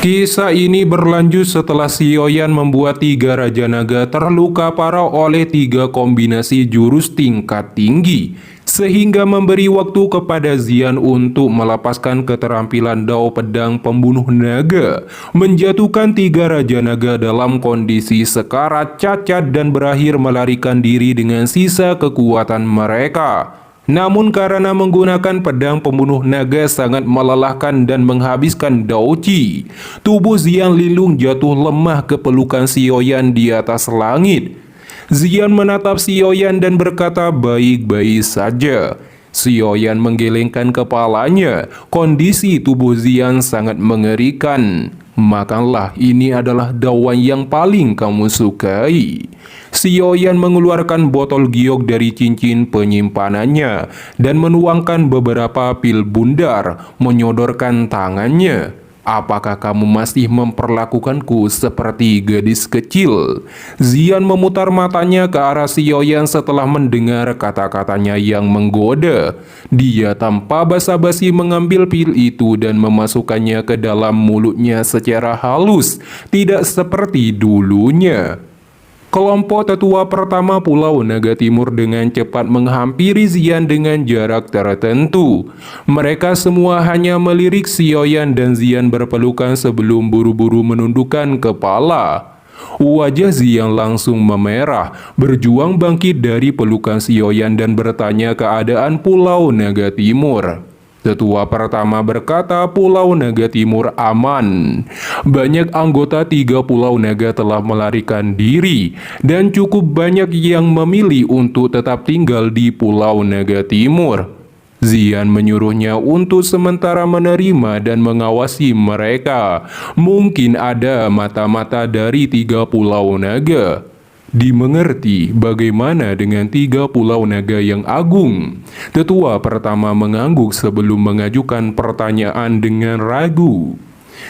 Kisah ini berlanjut setelah Sioyan membuat 3 Raja Naga terluka parah oleh 3 kombinasi jurus tingkat tinggi, sehingga memberi waktu kepada Xian untuk melepaskan keterampilan Dao Pedang Pembunuh Naga, menjatuhkan 3 Raja Naga dalam kondisi sekarat, cacat, dan berakhir melarikan diri dengan sisa kekuatan mereka. Namun karena menggunakan pedang pembunuh naga sangat melelahkan dan menghabiskan Dao Qi, tubuh Xian Linlong jatuh lemah ke pelukan Sioyan di atas langit. Xian menatap Sioyan dan berkata baik-baik saja. Sioyan menggelengkan kepalanya, kondisi tubuh Xian sangat mengerikan. Makanlah, ini adalah dawan yang paling kamu sukai. Sioyan mengeluarkan botol giok dari cincin penyimpanannya dan menuangkan beberapa pil bundar, menyodorkan tangannya. Apakah kamu masih memperlakukanku seperti gadis kecil? Xian memutar matanya ke arah Sioyan setelah mendengar kata-katanya yang menggoda. Dia tanpa basa-basi mengambil pil itu dan memasukkannya ke dalam mulutnya secara halus, tidak seperti dulunya. Kelompok tetua pertama Pulau Naga Timur dengan cepat menghampiri Xian dengan jarak tertentu. Mereka semua hanya melirik Sioyan dan Xian berpelukan sebelum buru-buru menundukkan kepala. Wajah Xian langsung memerah, berjuang bangkit dari pelukan Sioyan dan bertanya keadaan Pulau Naga Timur. Tetua pertama berkata Pulau Naga Timur aman. Banyak anggota 3 Pulau Naga telah melarikan diri dan cukup banyak yang memilih untuk tetap tinggal di Pulau Naga Timur. Xian menyuruhnya untuk sementara menerima dan mengawasi mereka. Mungkin ada mata-mata dari 3 Pulau Naga. Dimengerti bagaimana dengan 3 Pulau Naga yang agung? Tetua pertama mengangguk sebelum mengajukan pertanyaan dengan ragu.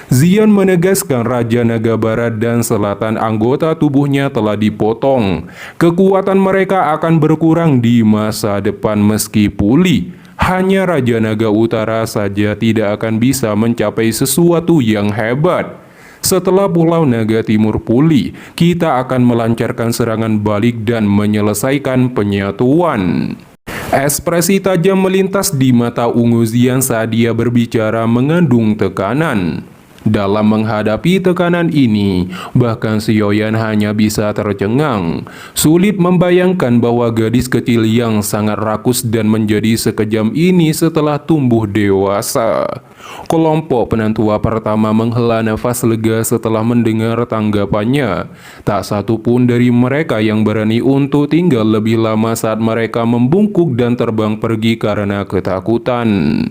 Xian menegaskan Raja Naga Barat dan Selatan anggota tubuhnya telah dipotong. Kekuatan mereka akan berkurang di masa depan meski pulih. Hanya Raja Naga Utara saja tidak akan bisa mencapai sesuatu yang hebat. Setelah Pulau Naga Timur pulih, kita akan melancarkan serangan balik dan menyelesaikan penyatuan. Ekspresi tajam melintas di mata ungu Xian saat dia berbicara mengandung tekanan. Dalam menghadapi tekanan ini, bahkan Sioyan hanya bisa tercengang. Sulit membayangkan bahwa gadis kecil yang sangat rakus dan menjadi sekejam ini setelah tumbuh dewasa. Kelompok penentua pertama menghela nafas lega setelah mendengar tanggapannya. Tak satu pun dari mereka yang berani untuk tinggal lebih lama saat mereka membungkuk dan terbang pergi karena ketakutan.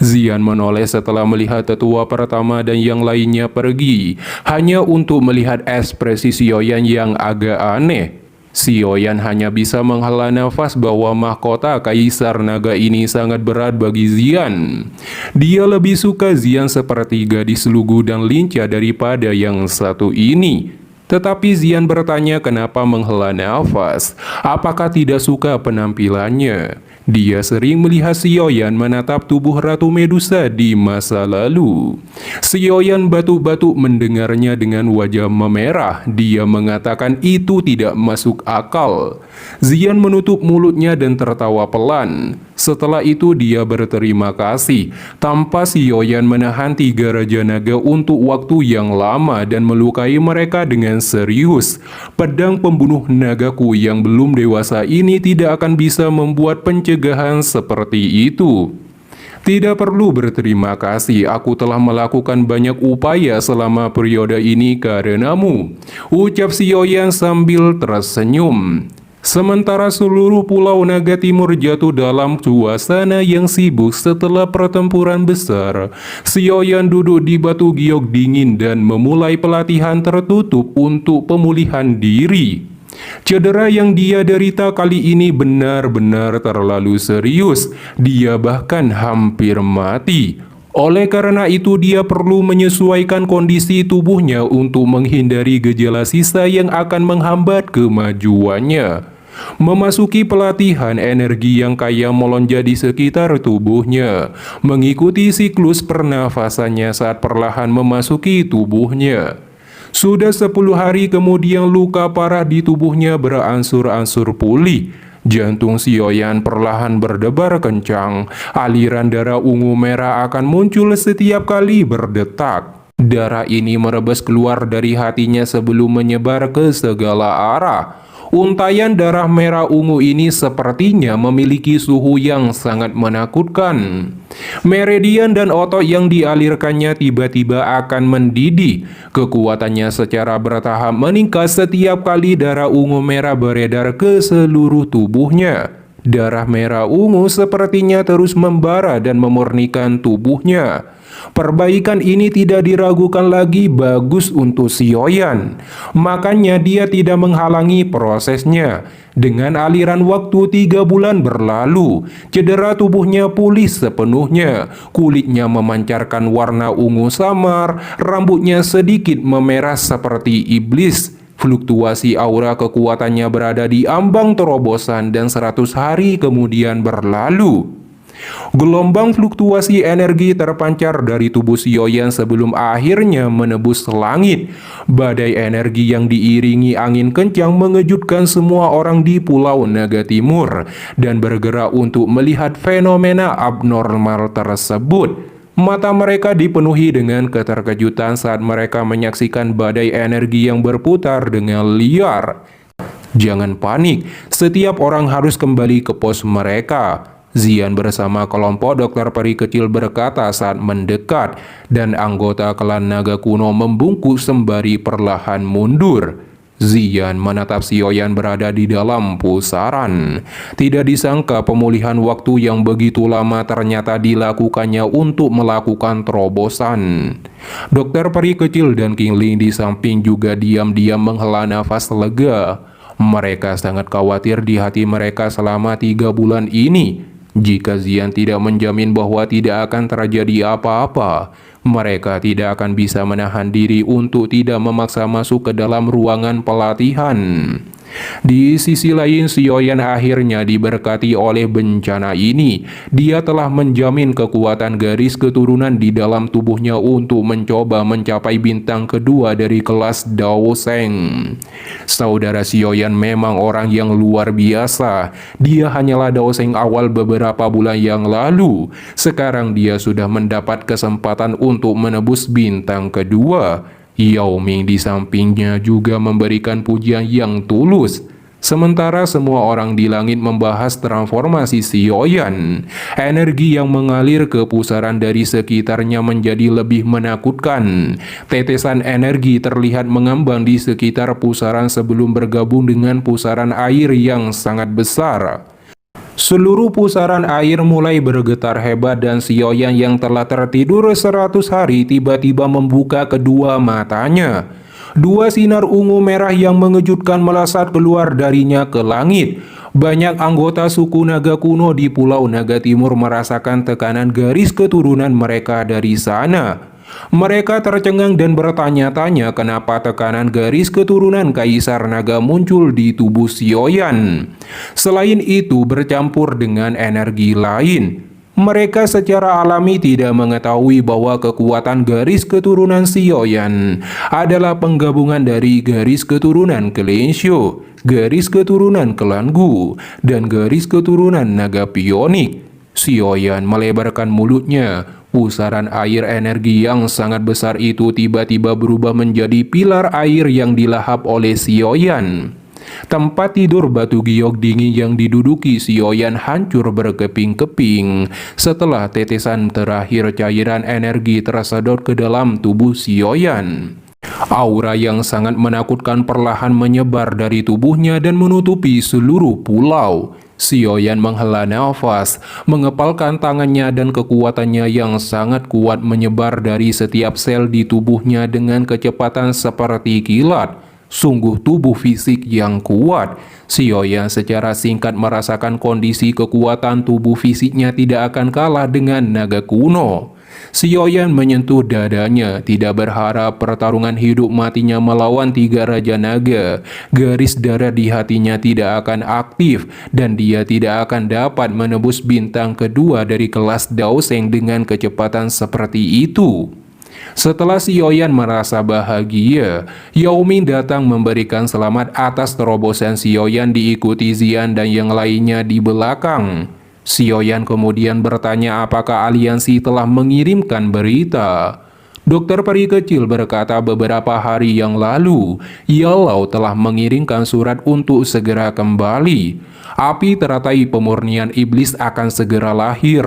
Xian menoleh setelah melihat tetua pertama dan yang lainnya pergi, hanya untuk melihat ekspresi Sioyan yang agak aneh. Sioyan hanya bisa menghela nafas bahwa mahkota Kaisar Naga ini sangat berat bagi Xian. Dia lebih suka Xian seperti gadis lugu dan lincah daripada yang satu ini. Tetapi Xian bertanya kenapa menghela nafas. Apakah tidak suka penampilannya? Dia sering melihat Sioyan menatap tubuh Ratu Medusa di masa lalu. Sioyan batuk-batuk mendengarnya dengan wajah memerah. Dia mengatakan itu tidak masuk akal. Xian menutup mulutnya dan tertawa pelan. Setelah itu dia berterima kasih. Tanpa Sioyan menahan 3 Raja Naga untuk waktu yang lama dan melukai mereka dengan serius. Pedang pembunuh nagaku yang belum dewasa ini tidak akan bisa membuat pencegahan seperti itu. Tidak perlu berterima kasih, aku telah melakukan banyak upaya selama periode ini karenamu, ucap Sioyan sambil tersenyum. Sementara seluruh Pulau Naga Timur jatuh dalam suasana yang sibuk setelah pertempuran besar, Sioyan duduk di batu giok dingin dan memulai pelatihan tertutup untuk pemulihan diri. Cedera yang dia derita kali ini benar-benar terlalu serius, dia bahkan hampir mati. Oleh karena itu dia perlu menyesuaikan kondisi tubuhnya untuk menghindari gejala sisa yang akan menghambat kemajuannya. Memasuki pelatihan, energi yang kaya melonjak di sekitar tubuhnya, mengikuti siklus pernafasannya saat perlahan memasuki tubuhnya. Sudah 10 hari kemudian luka parah di tubuhnya beransur-ansur pulih. Jantung Sioyan perlahan berdebar kencang. Aliran darah ungu merah akan muncul setiap kali berdetak. Darah ini merebes keluar dari hatinya sebelum menyebar ke segala arah. Untaian darah merah ungu ini sepertinya memiliki suhu yang sangat menakutkan. Meridian dan otot yang dialirkannya tiba-tiba akan mendidih. Kekuatannya secara bertahap meningkat setiap kali darah ungu merah beredar ke seluruh tubuhnya. Darah merah ungu sepertinya terus membara dan memurnikan tubuhnya. Perbaikan ini tidak diragukan lagi bagus untuk Sioyan. Makanya dia tidak menghalangi prosesnya. Dengan aliran waktu 3 bulan berlalu, cedera tubuhnya pulih sepenuhnya. Kulitnya memancarkan warna ungu samar, rambutnya sedikit memerah seperti iblis. Fluktuasi aura kekuatannya berada di ambang terobosan dan 100 hari kemudian berlalu. Gelombang fluktuasi energi terpancar dari tubuh Sioyan sebelum akhirnya menembus langit. Badai energi yang diiringi angin kencang mengejutkan semua orang di Pulau Naga Timur dan bergerak untuk melihat fenomena abnormal tersebut. Mata mereka dipenuhi dengan keterkejutan saat mereka menyaksikan badai energi yang berputar dengan liar. Jangan panik, setiap orang harus kembali ke pos mereka. Zian bersama kelompok dokter peri kecil berkata saat mendekat, dan anggota klan naga kuno membungkuk sembari perlahan mundur. Zian menatap Sioyan berada di dalam pusaran. Tidak disangka pemulihan waktu yang begitu lama ternyata dilakukannya untuk melakukan terobosan. Dokter peri kecil dan King Ling di samping juga diam-diam menghela nafas lega. Mereka sangat khawatir di hati mereka selama 3 bulan ini. Jika Zian tidak menjamin bahwa tidak akan terjadi apa-apa, mereka tidak akan bisa menahan diri untuk tidak memaksa masuk ke dalam ruangan pelatihan. Di sisi lain, Sioyan akhirnya diberkati oleh bencana ini. Dia telah menjamin kekuatan garis keturunan di dalam tubuhnya untuk mencoba mencapai bintang kedua dari kelas Dao Sheng. Saudara Sioyan memang orang yang luar biasa. Dia hanyalah Dao Sheng awal beberapa bulan yang lalu. Sekarang dia sudah mendapat kesempatan untuk menebus bintang kedua. Yao Ming di sampingnya juga memberikan pujian yang tulus. Sementara semua orang di langit membahas transformasi Sioyan. Energi yang mengalir ke pusaran dari sekitarnya menjadi lebih menakutkan. Tetesan energi terlihat mengambang di sekitar pusaran sebelum bergabung dengan pusaran air yang sangat besar. Seluruh pusaran air mulai bergetar hebat dan Sioyan yang telah tertidur 100 hari tiba-tiba membuka kedua matanya. 2 sinar ungu merah yang mengejutkan melesat keluar darinya ke langit. Banyak anggota suku naga kuno di Pulau Naga Timur merasakan tekanan garis keturunan mereka dari sana. Mereka tercengang dan bertanya-tanya kenapa tekanan garis keturunan Kaisar Naga muncul di tubuh Sioyan. Selain itu bercampur dengan energi lain. Mereka secara alami tidak mengetahui bahwa kekuatan garis keturunan Sioyan adalah penggabungan dari garis keturunan Kelensho, garis keturunan Klan Gu, dan garis keturunan Naga Pionik. Sioyan melebarkan mulutnya. Pusaran air energi yang sangat besar itu tiba-tiba berubah menjadi pilar air yang dilahap oleh Sioyan. Tempat tidur batu giok dingin yang diduduki Sioyan hancur berkeping-keping setelah tetesan terakhir cairan energi tersedot ke dalam tubuh Sioyan. Aura yang sangat menakutkan perlahan menyebar dari tubuhnya dan menutupi seluruh pulau. Sioyan menghela nafas, mengepalkan tangannya dan kekuatannya yang sangat kuat menyebar dari setiap sel di tubuhnya dengan kecepatan seperti kilat. Sungguh tubuh fisik yang kuat. Sioyan secara singkat merasakan kondisi kekuatan tubuh fisiknya tidak akan kalah dengan naga kuno. Sioyan menyentuh dadanya, tidak berharap pertarungan hidup matinya melawan 3 Raja Naga. Garis darah di hatinya tidak akan aktif, dan dia tidak akan dapat menebus bintang kedua dari kelas Daoseng dengan kecepatan seperti itu. Setelah Sioyan merasa bahagia, Yao Ming datang memberikan selamat atas terobosan Sioyan diikuti Zian dan yang lainnya di belakang. Sioyan kemudian bertanya apakah aliansi telah mengirimkan berita. Dokter peri kecil berkata beberapa hari yang lalu, Yellow telah mengirimkan surat untuk segera kembali. Api teratai pemurnian iblis akan segera lahir,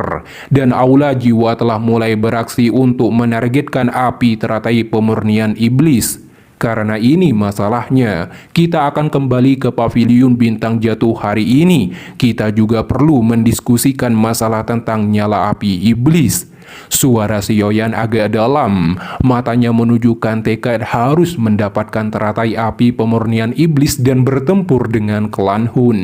dan aula jiwa telah mulai beraksi untuk menargetkan api teratai pemurnian iblis. Karena ini masalahnya, kita akan kembali ke paviliun bintang jatuh hari ini. Kita juga perlu mendiskusikan masalah tentang nyala api iblis. Suara Sioyan agak dalam, matanya menunjukkan tekad harus mendapatkan teratai api pemurnian iblis dan bertempur dengan klan Hun.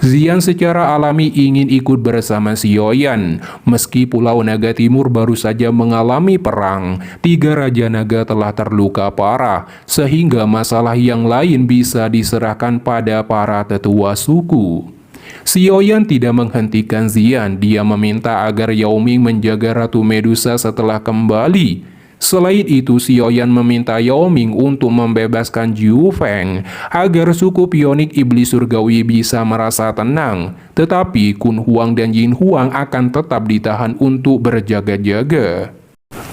Zian secara alami ingin ikut bersama Sioyan. Meski Pulau Naga Timur baru saja mengalami perang, 3 Raja Naga telah terluka parah, sehingga masalah yang lain bisa diserahkan pada para tetua suku. Sioyan tidak menghentikan Zian, dia meminta agar Yao Ming menjaga Ratu Medusa setelah kembali. Selain itu, Sioyan meminta Yao Ming untuk membebaskan Jiu Feng agar suku pionik iblis surgawi bisa merasa tenang. Tetapi Kun Huang dan Yin Huang akan tetap ditahan untuk berjaga-jaga.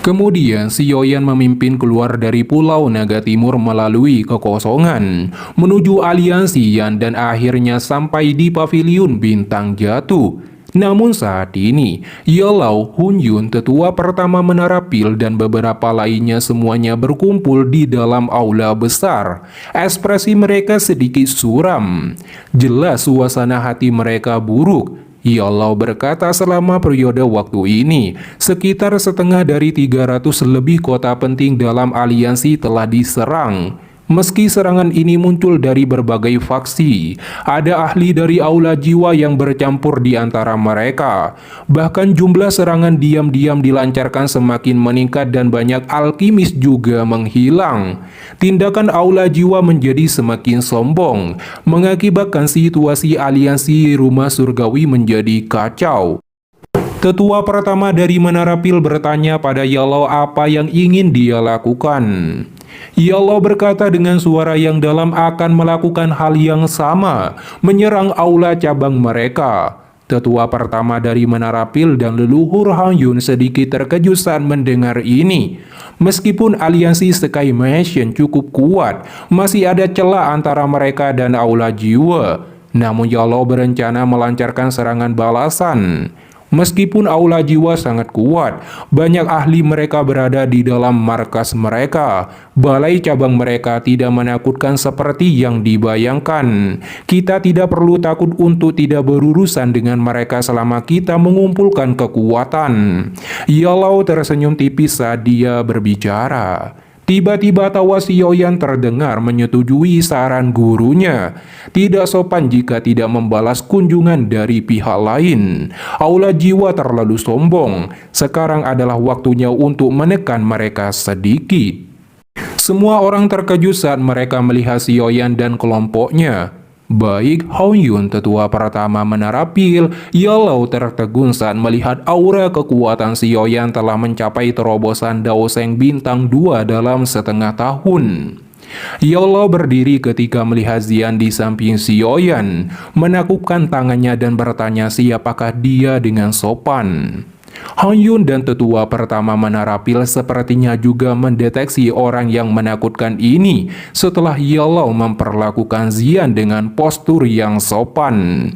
Kemudian Sioyan memimpin keluar dari Pulau Naga Timur melalui kekosongan menuju aliansi Yan dan akhirnya sampai di paviliun bintang jatuh. Namun saat ini, Yellow, Hun Yun, tetua pertama Menara Pil dan beberapa lainnya semuanya berkumpul di dalam aula besar. Ekspresi mereka sedikit suram. Jelas suasana hati mereka buruk. Yellow berkata selama periode waktu ini, sekitar setengah dari 300 lebih kota penting dalam aliansi telah diserang. Meski serangan ini muncul dari berbagai faksi, ada ahli dari aula jiwa yang bercampur di antara mereka. Bahkan jumlah serangan diam-diam dilancarkan semakin meningkat dan banyak alkimis juga menghilang. Tindakan aula jiwa menjadi semakin sombong, mengakibatkan situasi aliansi rumah surgawi menjadi kacau. Tetua pertama dari Menara Pil bertanya pada Yellow apa yang ingin dia lakukan. Yellow berkata dengan suara yang dalam akan melakukan hal yang sama, menyerang aula cabang mereka. Tetua pertama dari Menara Pil dan leluhur Han Yun sedikit terkejut saat mendengar ini. Meskipun aliansi Sky Mansion cukup kuat, masih ada celah antara mereka dan aula jiwa. Namun Yellow berencana melancarkan serangan balasan. Meskipun aula jiwa sangat kuat, banyak ahli mereka berada di dalam markas mereka. Balai cabang mereka tidak menakutkan seperti yang dibayangkan. Kita tidak perlu takut untuk tidak berurusan dengan mereka selama kita mengumpulkan kekuatan. Yellow tersenyum tipis saat dia berbicara. Tiba-tiba tawa Sioyan terdengar menyetujui saran gurunya. Tidak sopan jika tidak membalas kunjungan dari pihak lain. Aula jiwa terlalu sombong. Sekarang adalah waktunya untuk menekan mereka sedikit. Semua orang terkejut saat mereka melihat Sioyan dan kelompoknya. Baik Han Yun, tetua pertama Menara Pil, Yellow tertegun saat melihat aura kekuatan Sioyan telah mencapai terobosan Daoseng bintang 2 dalam setengah tahun. Yellow berdiri ketika melihat Zian di samping Sioyan, menakupkan tangannya dan bertanya siapakah dia dengan sopan. Han Yun dan tetua pertama Menara Pil sepertinya juga mendeteksi orang yang menakutkan ini setelah Yellow memperlakukan Zian dengan postur yang sopan.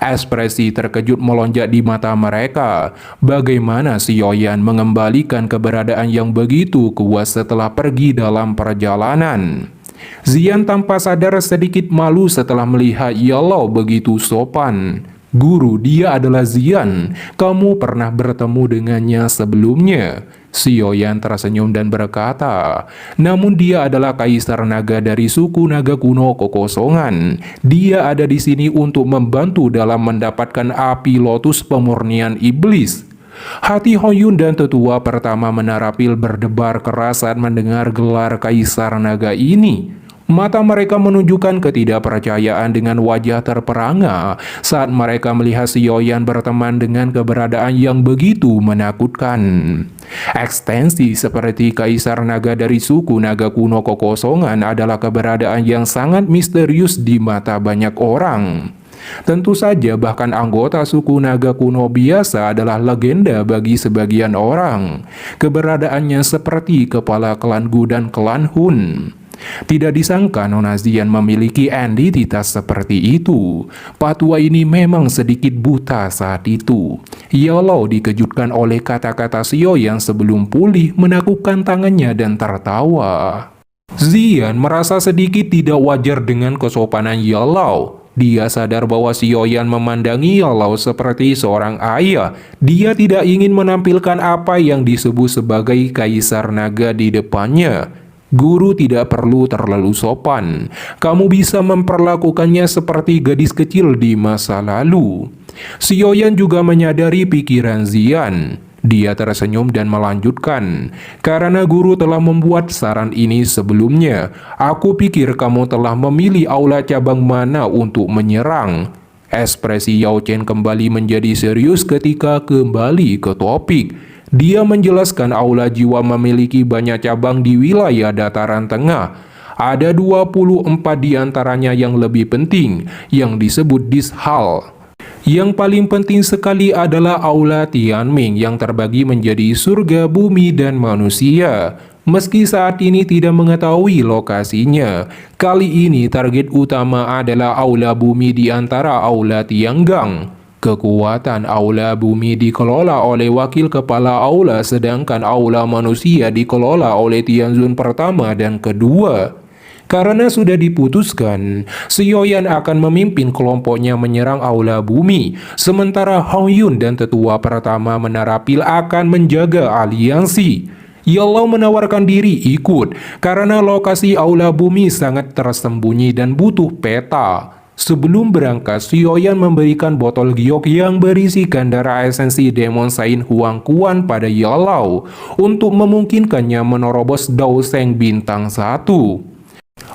Ekspresi terkejut melonjak di mata mereka. Bagaimana Sioyan mengembalikan keberadaan yang begitu kuat setelah pergi dalam perjalanan? Zian tanpa sadar sedikit malu setelah melihat Yellow begitu sopan. Guru, dia adalah Zian. Kamu pernah bertemu dengannya sebelumnya. Sioyan tersenyum dan berkata, namun dia adalah kaisar naga dari suku naga kuno kekosongan. Dia ada di sini untuk membantu dalam mendapatkan api lotus pemurnian iblis. Hati Hongyun dan tetua pertama Menara Pil berdebar keras saat mendengar gelar Kaisar Naga ini. Mata mereka menunjukkan ketidakpercayaan dengan wajah terperangah saat mereka melihat Sioyan berteman dengan keberadaan yang begitu menakutkan. Ekstensi seperti Kaisar Naga dari suku Naga kuno kekosongan adalah keberadaan yang sangat misterius di mata banyak orang. Tentu saja bahkan anggota suku Naga kuno biasa adalah legenda bagi sebagian orang. Keberadaannya seperti kepala klan Gu dan klan Hun. Tidak disangka Nona Xian memiliki entitas seperti itu. Patua ini memang sedikit buta saat itu. Yellow dikejutkan oleh kata-kata Sioyan sebelum pulih, menakupkan tangannya dan tertawa. Xian merasa sedikit tidak wajar dengan kesopanan Yellow. Dia sadar bahwa Sioyan memandangi Yellow seperti seorang ayah. Dia tidak ingin menampilkan apa yang disebut sebagai Kaisar Naga di depannya. Guru tidak perlu terlalu sopan. Kamu bisa memperlakukannya seperti gadis kecil di masa lalu. Sioyan juga menyadari pikiran Xian. Dia tersenyum dan melanjutkan, karena guru telah membuat saran ini sebelumnya. Aku pikir kamu telah memilih aula cabang mana untuk menyerang. Ekspresi Yao Chen kembali menjadi serius ketika kembali ke topik. Dia menjelaskan aula jiwa memiliki banyak cabang di wilayah dataran tengah. Ada 24 diantaranya yang lebih penting, yang disebut Dishal. Yang paling penting sekali adalah aula Tianming yang terbagi menjadi surga, bumi, dan manusia. Meski saat ini tidak mengetahui lokasinya, kali ini target utama adalah aula bumi di antara aula Tianggang. Kekuatan aula bumi dikelola oleh wakil kepala aula, sedangkan aula manusia dikelola oleh Tianzun pertama dan kedua. Karena sudah diputuskan, Sioyan akan memimpin kelompoknya menyerang aula bumi, sementara Hongyun dan tetua pertama Menara Pil akan menjaga aliansi. Yellow menawarkan diri ikut, karena lokasi aula bumi sangat tersembunyi dan butuh peta. Sebelum berangkat, Sioyan memberikan botol giok yang berisikan darah esensi Demon Sain Huang Kuan pada Yellow untuk memungkinkannya menerobos Dao Sheng bintang 1.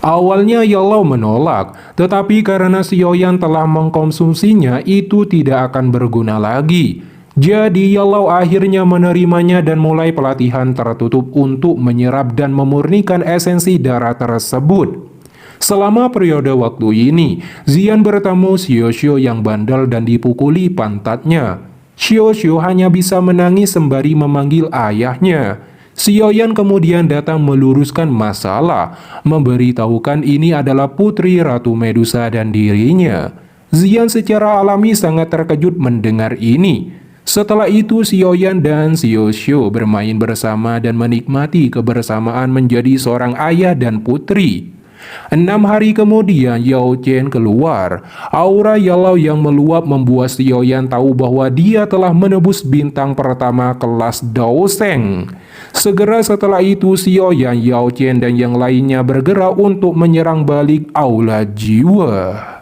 Awalnya Yellow menolak, tetapi karena Sioyan telah mengkonsumsinya, itu tidak akan berguna lagi. Jadi Yellow akhirnya menerimanya dan mulai pelatihan tertutup untuk menyerap dan memurnikan esensi darah tersebut. Selama periode waktu ini, Xian bertemu Xiao yang bandel dan dipukuli pantatnya. Xiao hanya bisa menangis sembari memanggil ayahnya. Xiaoyan kemudian datang meluruskan masalah, memberitahukan ini adalah putri Ratu Medusa dan dirinya. Xian secara alami sangat terkejut mendengar ini. Setelah itu Xiaoyan dan Xiao bermain bersama dan menikmati kebersamaan menjadi seorang ayah dan putri. 6 hari kemudian Yao Chen keluar. Aura Yellow yang meluap membuat Xiaoyan tahu bahwa dia telah menebus bintang pertama kelas Dao Sheng. Segera setelah itu Xiaoyan, Yao Chen dan yang lainnya bergerak untuk menyerang balik aula jiwa.